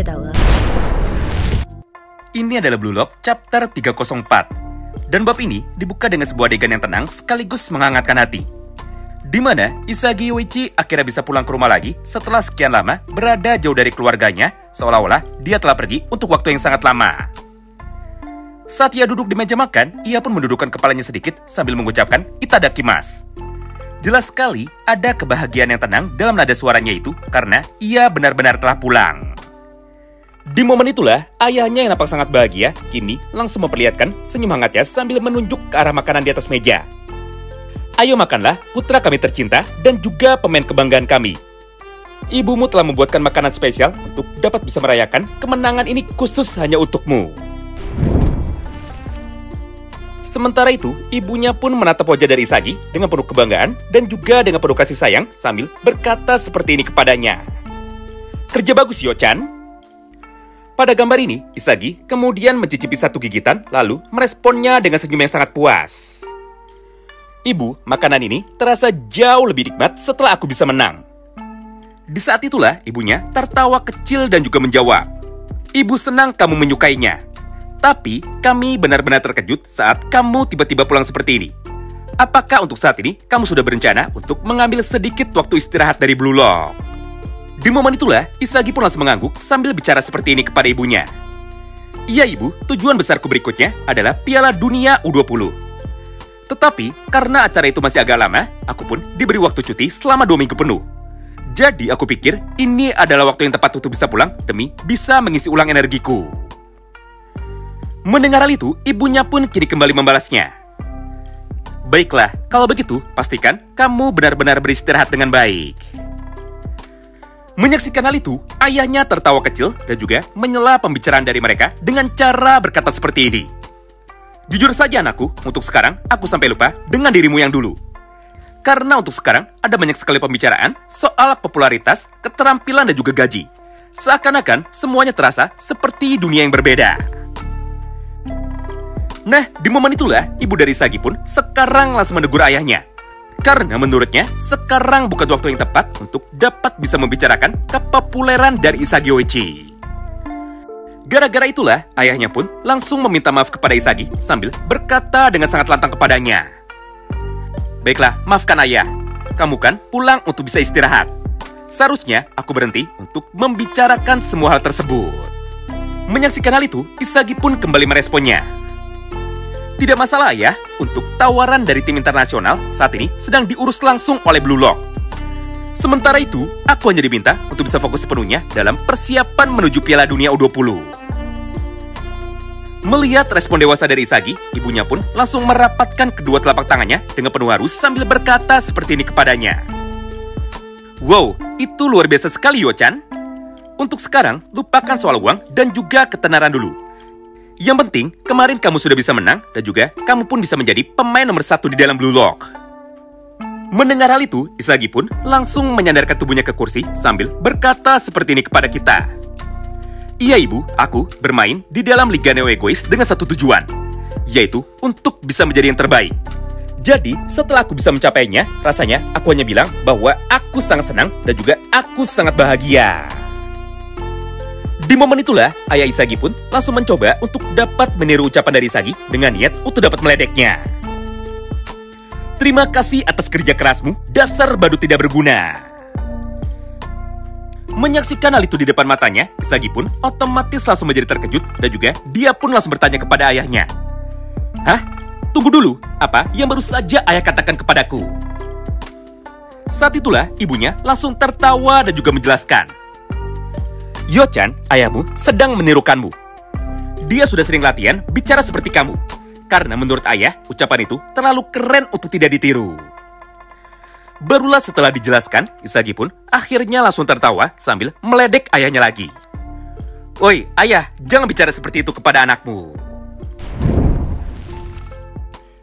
だわ。 Ini adalah Blue Lock chapter 304. Dan bab ini dibuka dengan sebuah adegan yang tenang sekaligus menghangatkan hati. Di mana Isagi Yoichi akhirnya bisa pulang ke rumah lagi setelah sekian lama berada jauh dari keluarganya, seolah-olah dia telah pergi untuk waktu yang sangat lama. Saat ia duduk di meja makan, ia pun mendudukkan kepalanya sedikit sambil mengucapkan itadakimasu. Jelas sekali ada kebahagiaan yang tenang dalam nada suaranya itu karena ia benar-benar telah pulang. Di momen itulah, ayahnya yang nampak sangat bahagia, kini langsung memperlihatkan senyum hangatnya sambil menunjuk ke arah makanan di atas meja. Ayo makanlah, putra kami tercinta dan juga pemain kebanggaan kami. Ibumu telah membuatkan makanan spesial untuk dapat bisa merayakan kemenangan ini khusus hanya untukmu. Sementara itu, ibunya pun menatap wajah dari Isagi dengan penuh kebanggaan dan juga dengan penuh kasih sayang sambil berkata seperti ini kepadanya. Kerja bagus, Yo-chan. Pada gambar ini, Isagi kemudian mencicipi satu gigitan lalu meresponnya dengan senyum yang sangat puas. Ibu, makanan ini terasa jauh lebih nikmat setelah aku bisa menang. Di saat itulah ibunya tertawa kecil dan juga menjawab, Ibu senang kamu menyukainya. Tapi kami benar-benar terkejut saat kamu tiba-tiba pulang seperti ini. Apakah untuk saat ini kamu sudah berencana untuk mengambil sedikit waktu istirahat dari Blue Lock? Di momen itulah, Isagi pun langsung mengangguk sambil bicara seperti ini kepada ibunya. Iya ibu, tujuan besarku berikutnya adalah Piala Dunia U20. Tetapi, karena acara itu masih agak lama, aku pun diberi waktu cuti selama 2 minggu penuh. Jadi aku pikir ini adalah waktu yang tepat untuk bisa pulang demi bisa mengisi ulang energiku. Mendengar hal itu, ibunya pun kini kembali membalasnya. Baiklah, kalau begitu, pastikan kamu benar-benar beristirahat dengan baik. Menyaksikan hal itu, ayahnya tertawa kecil dan juga menyela pembicaraan dari mereka dengan cara berkata seperti ini. Jujur saja anakku, untuk sekarang aku sampai lupa dengan dirimu yang dulu. Karena untuk sekarang ada banyak sekali pembicaraan soal popularitas, keterampilan dan juga gaji. Seakan-akan semuanya terasa seperti dunia yang berbeda. Nah, di momen itulah, ibu dari Isagi pun sekarang langsung menegur ayahnya. Karena menurutnya, sekarang bukan waktu yang tepat untuk dapat bisa membicarakan kepopuleran dari Isagi Yoichi. Gara-gara itulah, ayahnya pun langsung meminta maaf kepada Isagi sambil berkata dengan sangat lantang kepadanya. Baiklah, maafkan ayah. Kamu kan pulang untuk bisa istirahat. Seharusnya aku berhenti untuk membicarakan semua hal tersebut. Menyaksikan hal itu, Isagi pun kembali meresponnya. Tidak masalah ya, untuk tawaran dari tim internasional saat ini sedang diurus langsung oleh Blue Lock. Sementara itu, aku hanya diminta untuk bisa fokus sepenuhnya dalam persiapan menuju Piala Dunia U20. Melihat respon dewasa dari Isagi, ibunya pun langsung merapatkan kedua telapak tangannya dengan penuh harus sambil berkata seperti ini kepadanya. Wow, itu luar biasa sekali Yo-chan. Untuk sekarang, lupakan soal uang dan juga ketenaran dulu. Yang penting, kemarin kamu sudah bisa menang dan juga kamu pun bisa menjadi pemain nomor 1 di dalam Blue Lock. Mendengar hal itu, Isagi pun langsung menyandarkan tubuhnya ke kursi sambil berkata seperti ini kepada kita. Iya ibu, aku bermain di dalam Liga Neo Egois dengan satu tujuan, yaitu untuk bisa menjadi yang terbaik. Jadi, setelah aku bisa mencapainya, rasanya aku hanya bilang bahwa aku sangat senang dan juga aku sangat bahagia. Di momen itulah, ayah Isagi pun langsung mencoba untuk dapat meniru ucapan dari Isagi dengan niat untuk dapat meledeknya. Terima kasih atas kerja kerasmu, dasar badut tidak berguna. Menyaksikan hal itu di depan matanya, Isagi pun otomatis langsung menjadi terkejut dan juga dia pun langsung bertanya kepada ayahnya. Hah? Tunggu dulu, apa yang baru saja ayah katakan kepadaku? Saat itulah ibunya langsung tertawa dan juga menjelaskan. Yo-chan, ayahmu sedang menirukanmu. Dia sudah sering latihan bicara seperti kamu. Karena menurut ayah, ucapan itu terlalu keren untuk tidak ditiru. Barulah setelah dijelaskan, Isagi pun akhirnya langsung tertawa sambil meledek ayahnya lagi. Oi, ayah, jangan bicara seperti itu kepada anakmu.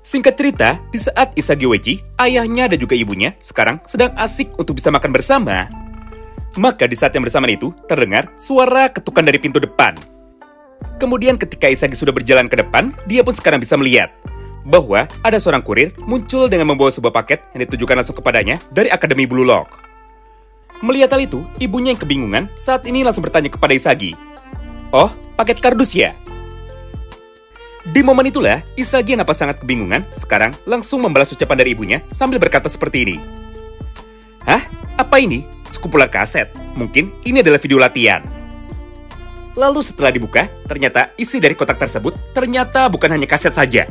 Singkat cerita, di saat Isagi Yoichi, ayahnya dan juga ibunya sekarang sedang asik untuk bisa makan bersama. Maka di saat yang bersamaan itu, terdengar suara ketukan dari pintu depan. Kemudian ketika Isagi sudah berjalan ke depan, dia pun sekarang bisa melihat bahwa ada seorang kurir muncul dengan membawa sebuah paket yang ditujukan langsung kepadanya dari Akademi Blue Lock. Melihat hal itu, ibunya yang kebingungan saat ini langsung bertanya kepada Isagi. "Oh, paket kardus ya?" Di momen itulah, Isagi yang nampak sangat kebingungan, sekarang langsung membalas ucapan dari ibunya sambil berkata seperti ini. "Hah? Apa ini? Sekumpulan kaset? Mungkin ini adalah video latihan." Lalu setelah dibuka, ternyata isi dari kotak tersebut ternyata bukan hanya kaset saja.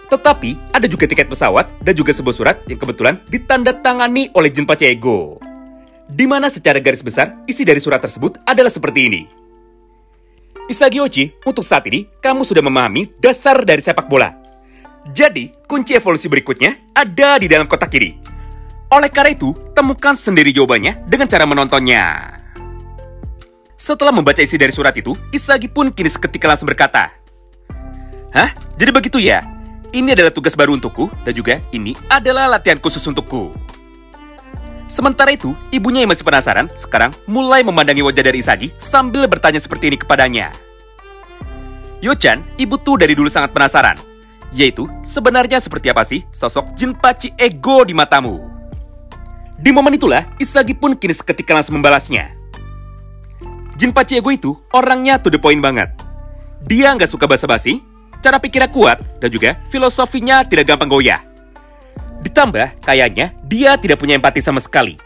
Tetapi ada juga tiket pesawat dan juga sebuah surat yang kebetulan ditandatangani oleh Jinpachi Ego. Di mana secara garis besar, isi dari surat tersebut adalah seperti ini. "Isagi Ochi, untuk saat ini, kamu sudah memahami dasar dari sepak bola. Jadi, kunci evolusi berikutnya ada di dalam kotak ini. Oleh karena itu, temukan sendiri jawabannya dengan cara menontonnya." Setelah membaca isi dari surat itu, Isagi pun kini seketika langsung berkata, "Hah? Jadi begitu ya? Ini adalah tugas baru untukku, dan juga ini adalah latihan khusus untukku." Sementara itu, ibunya yang masih penasaran sekarang mulai memandangi wajah dari Isagi sambil bertanya seperti ini kepadanya. "Yo-chan, ibu tuh dari dulu sangat penasaran. Yaitu, sebenarnya seperti apa sih sosok Jinpachi Ego di matamu?" Di momen itulah, Isagi pun kini seketika langsung membalasnya. Jinpachi Ego itu orangnya to the point banget. Dia nggak suka basa-basi, cara pikirnya kuat, dan juga filosofinya tidak gampang goyah. Ditambah, kayaknya dia tidak punya empati sama sekali.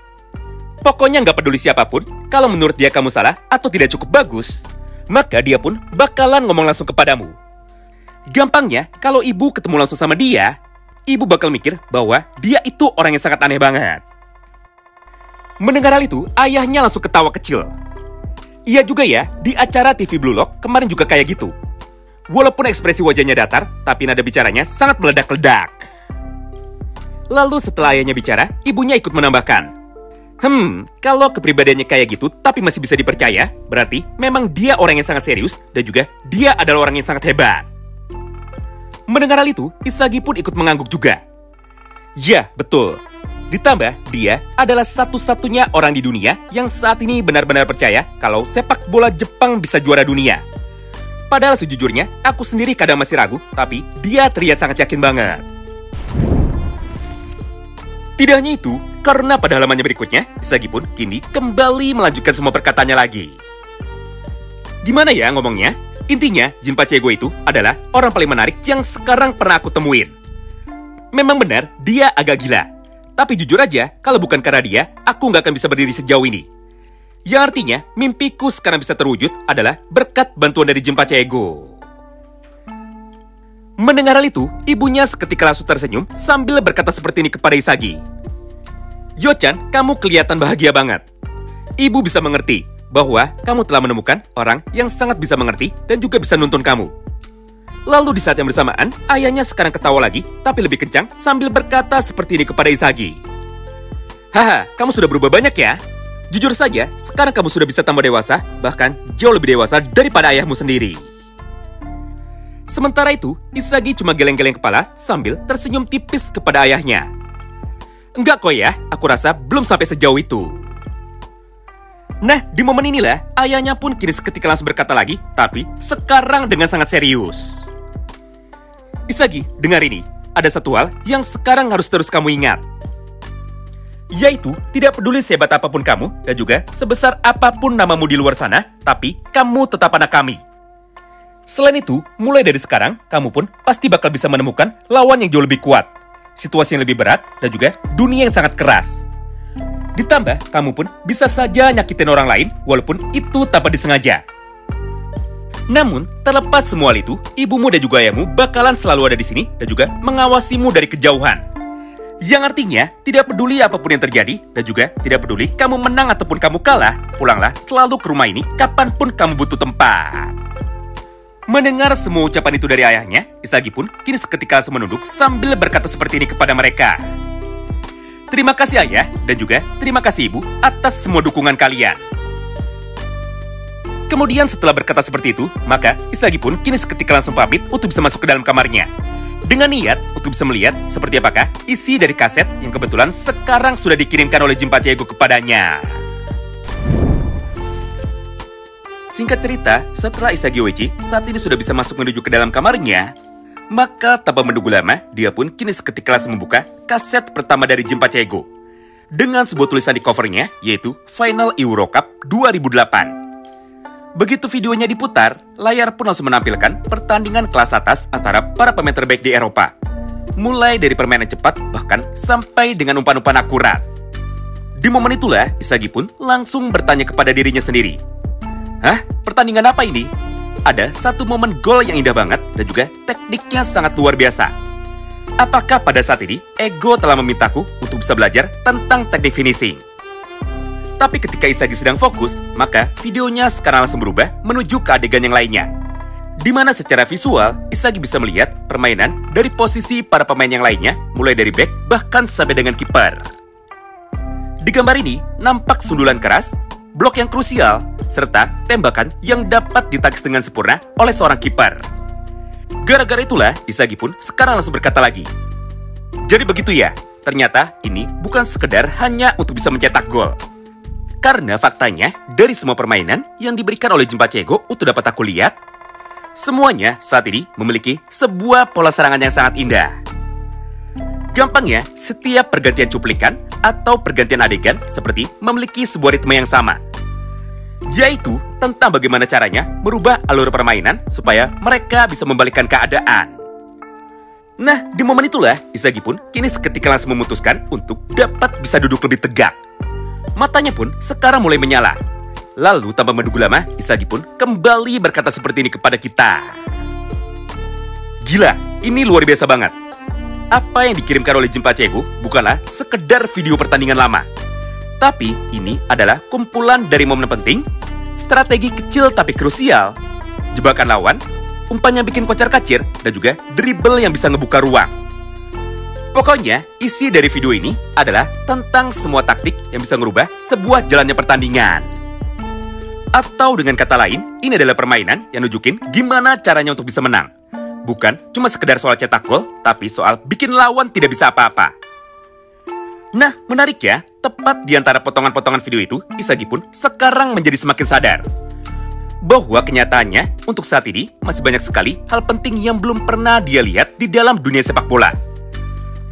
Pokoknya nggak peduli siapapun, kalau menurut dia kamu salah atau tidak cukup bagus, maka dia pun bakalan ngomong langsung kepadamu. Gampangnya, kalau ibu ketemu langsung sama dia, ibu bakal mikir bahwa dia itu orang yang sangat aneh banget. Mendengar hal itu, ayahnya langsung ketawa kecil. Iya juga ya, di acara TV Blue Lock kemarin juga kayak gitu. Walaupun ekspresi wajahnya datar, tapi nada bicaranya sangat meledak-ledak. Lalu setelah ayahnya bicara, ibunya ikut menambahkan, kalau kepribadiannya kayak gitu tapi masih bisa dipercaya, berarti memang dia orang yang sangat serius dan juga dia adalah orang yang sangat hebat." Mendengar hal itu, Isagi pun ikut mengangguk juga. Ya, betul. Ditambah, dia adalah satu-satunya orang di dunia yang saat ini benar-benar percaya kalau sepak bola Jepang bisa juara dunia. Padahal sejujurnya, aku sendiri kadang masih ragu, tapi dia terlihat sangat yakin banget. Tidak hanya itu, karena pada halamannya berikutnya, Isagi pun kini kembali melanjutkan semua perkataannya lagi. Gimana ya ngomongnya? Intinya, Jinpachi Ego itu adalah orang paling menarik yang sekarang pernah aku temuin. Memang benar, dia agak gila. Tapi jujur aja, kalau bukan karena dia, aku nggak akan bisa berdiri sejauh ini. Yang artinya, mimpiku sekarang bisa terwujud adalah berkat bantuan dari Jinpachi Ego. Mendengar hal itu, ibunya seketika langsung tersenyum sambil berkata seperti ini kepada Isagi. "Yo-chan, kamu kelihatan bahagia banget. Ibu bisa mengerti bahwa kamu telah menemukan orang yang sangat bisa mengerti dan juga bisa nuntun kamu." Lalu di saat yang bersamaan, ayahnya sekarang ketawa lagi, tapi lebih kencang sambil berkata seperti ini kepada Isagi. "Haha, kamu sudah berubah banyak ya. Jujur saja, sekarang kamu sudah bisa tambah dewasa, bahkan jauh lebih dewasa daripada ayahmu sendiri." Sementara itu, Isagi cuma geleng-geleng kepala sambil tersenyum tipis kepada ayahnya. "Enggak kok ya, aku rasa belum sampai sejauh itu." Nah, di momen inilah, ayahnya pun kini seketika langsung berkata lagi, tapi sekarang dengan sangat serius. "Isagi, dengar ini. Ada satu hal yang sekarang harus terus kamu ingat. Yaitu, tidak peduli sehebat apapun kamu, dan juga sebesar apapun namamu di luar sana, tapi kamu tetap anak kami. Selain itu, mulai dari sekarang, kamu pun pasti bakal bisa menemukan lawan yang jauh lebih kuat, situasi yang lebih berat, dan juga dunia yang sangat keras. Ditambah, kamu pun bisa saja nyakitin orang lain, walaupun itu tanpa disengaja. Namun, terlepas semua hal itu, ibumu dan juga ayahmu bakalan selalu ada di sini, dan juga mengawasimu dari kejauhan. Yang artinya, tidak peduli apapun yang terjadi, dan juga tidak peduli kamu menang ataupun kamu kalah, pulanglah selalu ke rumah ini kapanpun kamu butuh tempat." Mendengar semua ucapan itu dari ayahnya, Isagi pun kini seketika langsung menunduk sambil berkata seperti ini kepada mereka. "Terima kasih ayah, dan juga terima kasih ibu atas semua dukungan kalian." Kemudian setelah berkata seperti itu, maka Isagi pun kini seketika langsung pamit untuk bisa masuk ke dalam kamarnya. Dengan niat untuk bisa melihat seperti apakah isi dari kaset yang kebetulan sekarang sudah dikirimkan oleh Jinpachi Ego kepadanya. Singkat cerita, setelah Isagi Oichi saat ini sudah bisa masuk menuju ke dalam kamarnya, maka tanpa menunggu lama, dia pun kini seketika langsung membuka kaset pertama dari Jinpachi Ego. dengan sebuah tulisan di covernya, yaitu Final Euro Cup 2008. Begitu videonya diputar, layar pun langsung menampilkan pertandingan kelas atas antara para pemain terbaik di Eropa. Mulai dari permainan cepat, bahkan sampai dengan umpan-umpan akurat. Di momen itulah, Inzaghi pun langsung bertanya kepada dirinya sendiri. Hah? Pertandingan apa ini? Ada satu momen gol yang indah banget dan juga tekniknya sangat luar biasa. Apakah pada saat ini, ego telah memintaku untuk bisa belajar tentang teknik finishing? Tapi ketika Inzaghi sedang fokus, maka videonya sekarang langsung berubah menuju ke adegan yang lainnya. Di mana secara visual, Inzaghi bisa melihat permainan dari posisi para pemain yang lainnya, mulai dari back bahkan sampai dengan kiper. Di gambar ini, nampak sundulan keras, blok yang krusial, serta tembakan yang dapat ditangkis dengan sempurna oleh seorang kiper. Gara-gara itulah, Inzaghi pun sekarang langsung berkata lagi. Jadi begitu ya, ternyata ini bukan sekedar hanya untuk bisa mencetak gol. Karena faktanya, dari semua permainan yang diberikan oleh Jinpachiego untuk dapat aku lihat, semuanya saat ini memiliki sebuah pola serangan yang sangat indah. Gampangnya, setiap pergantian cuplikan atau pergantian adegan seperti memiliki sebuah ritme yang sama. Yaitu tentang bagaimana caranya merubah alur permainan supaya mereka bisa membalikkan keadaan. Nah, di momen itulah Inzaghi pun kini seketika langsung memutuskan untuk dapat bisa duduk lebih tegak. Matanya pun sekarang mulai menyala. Lalu tanpa menunggu lama, Inzaghi pun kembali berkata seperti ini kepada kita. Gila, ini luar biasa banget. Apa yang dikirimkan oleh Jinpachiego bukanlah sekedar video pertandingan lama. Tapi ini adalah kumpulan dari momen penting, strategi kecil tapi krusial, jebakan lawan, umpan yang bikin kocar-kacir, dan juga dribble yang bisa ngebuka ruang. Pokoknya, isi dari video ini adalah tentang semua taktik yang bisa ngerubah sebuah jalannya pertandingan. Atau dengan kata lain, ini adalah permainan yang nunjukin gimana caranya untuk bisa menang. Bukan cuma sekedar soal cetak gol, tapi soal bikin lawan tidak bisa apa-apa. Nah, menarik ya, tepat di antara potongan-potongan video itu, Inzaghi pun sekarang menjadi semakin sadar bahwa kenyataannya untuk saat ini masih banyak sekali hal penting yang belum pernah dia lihat di dalam dunia sepak bola.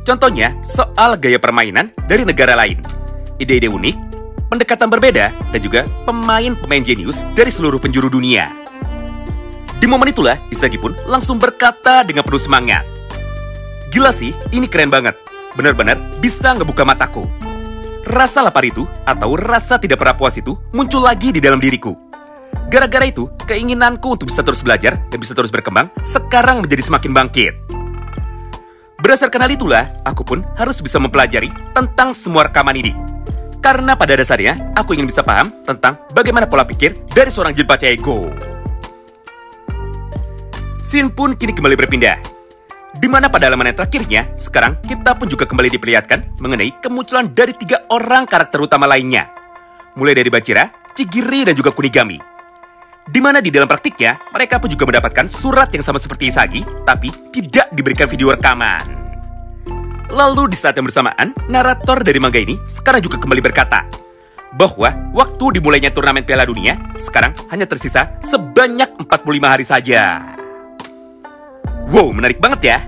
Contohnya, soal gaya permainan dari negara lain, ide-ide unik, pendekatan berbeda, dan juga pemain-pemain jenius dari seluruh penjuru dunia. Di momen itulah, Inzaghi pun langsung berkata dengan penuh semangat. Gila sih, ini keren banget. Benar-benar bisa ngebuka mataku. Rasa lapar itu, atau rasa tidak pernah puas itu, muncul lagi di dalam diriku. Gara-gara itu, keinginanku untuk bisa terus belajar dan bisa terus berkembang, sekarang menjadi semakin bangkit. Berdasarkan hal itulah, aku pun harus bisa mempelajari tentang semua rekaman ini. Karena pada dasarnya, aku ingin bisa paham tentang bagaimana pola pikir dari seorang Jinpachiego. Scene pun kini kembali berpindah. Di mana pada halaman yang terakhirnya, sekarang kita pun juga kembali diperlihatkan mengenai kemunculan dari 3 orang karakter utama lainnya. Mulai dari Bachira, Chigiri, dan juga Kunigami. Di mana di dalam praktiknya, mereka pun juga mendapatkan surat yang sama seperti Inzaghi, tapi tidak diberikan video rekaman. Lalu di saat yang bersamaan, narator dari manga ini sekarang juga kembali berkata bahwa waktu dimulainya turnamen Piala Dunia sekarang hanya tersisa sebanyak 45 hari saja. Wow, menarik banget ya.